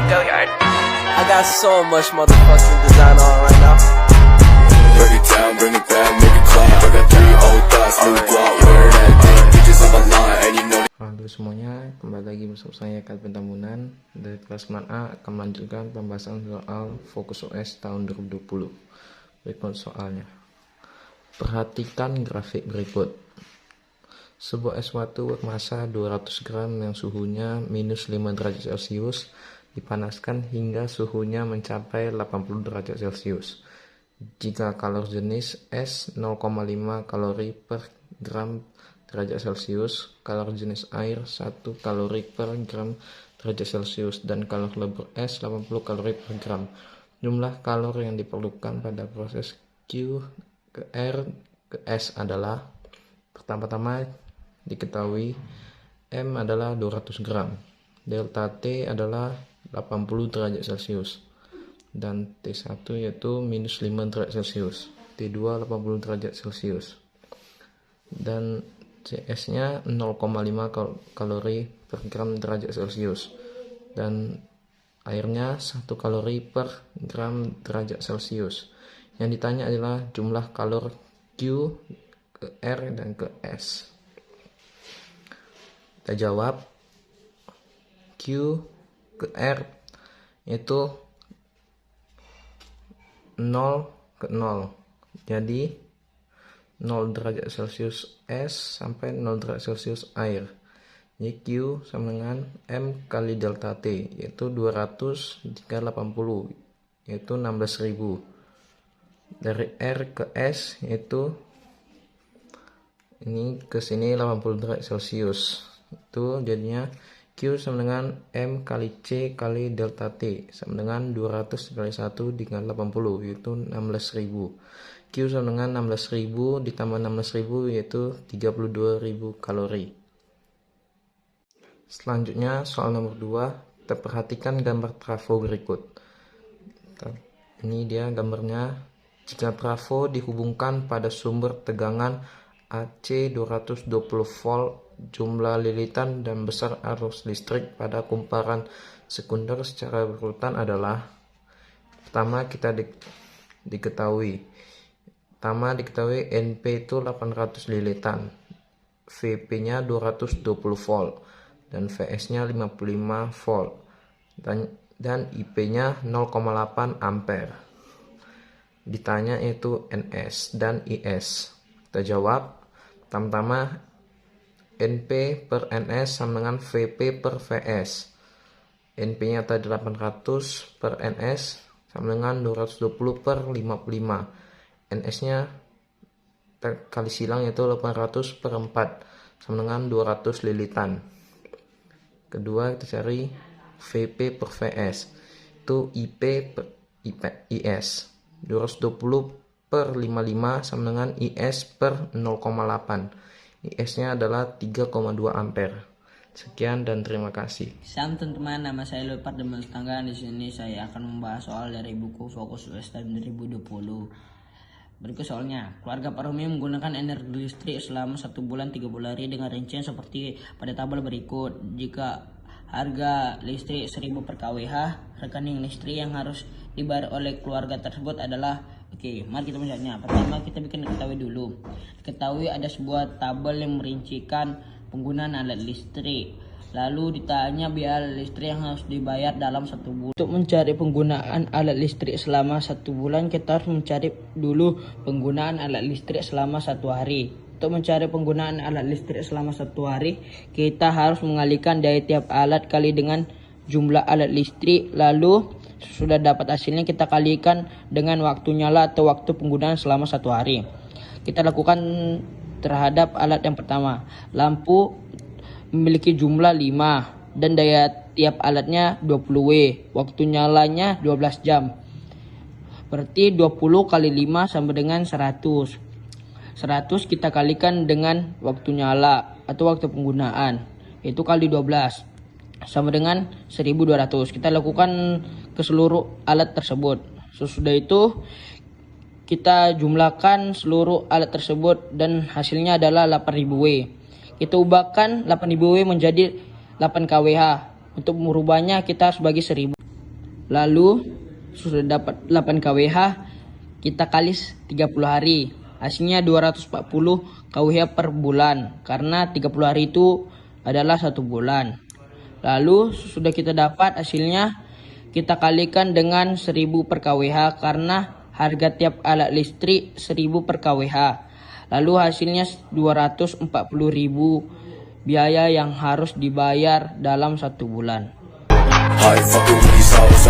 Go yard. I got so much motherfucking design on right now. Break it down, bring it back, make it clap. I got 3 old thoughts, new guap, wear that thing. Bitches on my line, and you know. Halo semuanya, kembali lagi bersama saya Kalvin Tambunan. Dari kelas 9A akan melanjutkan pembahasan soal Fokus OS tahun 2020. Berikut soalnya. Perhatikan grafik berikut. Sebuah es batu bermassa 200 gram yang suhunya minus 5 derajat Celcius dipanaskan hingga suhunya mencapai 80 derajat Celcius. Jika kalori jenis es 0,5 kalori per gram derajat Celcius, kalori jenis air 1 kalori per gram derajat Celcius, dan kalori lebur es 80 kalori per gram. Jumlah kalori yang diperlukan pada proses Q ke R ke S adalah: pertama-tama diketahui M adalah 200 gram, delta T adalah 80 derajat Celcius, dan T1 yaitu minus 5 derajat Celcius, T2 80 derajat Celcius, dan CS nya 0,5 kalori per gram derajat Celcius, dan airnya 1 kalori per gram derajat Celcius. Yang ditanya adalah jumlah kalori Q ke R dan ke S. Kita jawab. Q ke R itu 0 ke 0. Jadi 0 derajat Celcius es sampai 0 derajat Celcius air. Jadi Q sama dengan M kali delta T, yaitu 200 jika 80, yaitu 16.000. Dari R ke S yaitu ini ke sini 80 derajat Celcius. Itu jadinya Q sama dengan M kali C kali delta T sama dengan 200 kali 1 dengan 80, yaitu 16.000. Q sama dengan 16.000 ditambah 16.000 yaitu 32.000 kalori. Selanjutnya soal nomor 2, kita perhatikan gambar trafo berikut. Ini dia gambarnya. Jika trafo dihubungkan pada sumber tegangan AC 220 volt, jumlah lilitan dan besar arus listrik pada kumparan sekunder secara berurutan adalah: pertama kita diketahui NP itu 800 lilitan, VP nya 220 volt, dan VS nya 55 volt, dan IP nya 0,8 ampere. Ditanya itu NS dan IS. Kita jawab. Pertama, NP per NS sama dengan VP per VS. NP nya tadi 800 per NS sama dengan 220 per 55. NS nya kali silang yaitu 800 per 4 sama dengan 200 lilitan. Kedua kita cari VP per VS, itu IP per IS. 220 per 55 sama dengan IS per 0,8. IS nya adalah 3,2 ampere. Sekian dan terima kasih. Salam teman-teman, nama saya Leopard Demal Tangga. Di sini saya akan membahas soal dari buku Fokus OS tahun 2020. Berikut soalnya. Keluarga Pak Romi menggunakan energi listrik selama 1 bulan 30 hari dengan rincian seperti pada tabel berikut. Jika harga listrik 1000 per kWh, rekening listrik yang harus dibayar oleh keluarga tersebut adalah: oke, mari kita menjawabnya. Pertama kita bikin ketahui dulu. Ketahui ada sebuah tabel yang merincikan penggunaan alat listrik. Lalu ditanya biaya listrik yang harus dibayar dalam 1 bulan. Untuk mencari penggunaan alat listrik selama 1 bulan, kita harus mencari dulu penggunaan alat listrik selama 1 hari. Untuk mencari penggunaan alat listrik selama 1 hari, kita harus mengalihkan daya tiap alat kali dengan jumlah alat listrik. Lalu sudah dapat hasilnya, kita kalikan dengan waktu nyala atau waktu penggunaan selama 1 hari. Kita lakukan terhadap alat yang pertama. Lampu memiliki jumlah 5 dan daya tiap alatnya 20 W. Waktu nyalanya 12 jam. Berarti 20 kali 5 sama dengan 100. 100 kita kalikan dengan waktu nyala atau waktu penggunaan, itu kali 12 sama dengan 1200. Kita lakukan ke seluruh alat tersebut. Sesudah itu kita jumlahkan seluruh alat tersebut dan hasilnya adalah 8000 W. Kita ubahkan 8000 W menjadi 8 kWh. Untuk merubahnya kita harus bagi 1000. Lalu sudah dapat 8 kWh, kita kali 30 hari. Hasilnya 240 kWh per bulan, karena 30 hari itu adalah 1 bulan. Lalu sudah kita dapat hasilnya, kita kalikan dengan 1000 per kWh, karena harga tiap alat listrik 1000 per kWh. Lalu hasilnya 240.000 biaya yang harus dibayar dalam 1 bulan. I fucking with these hoes,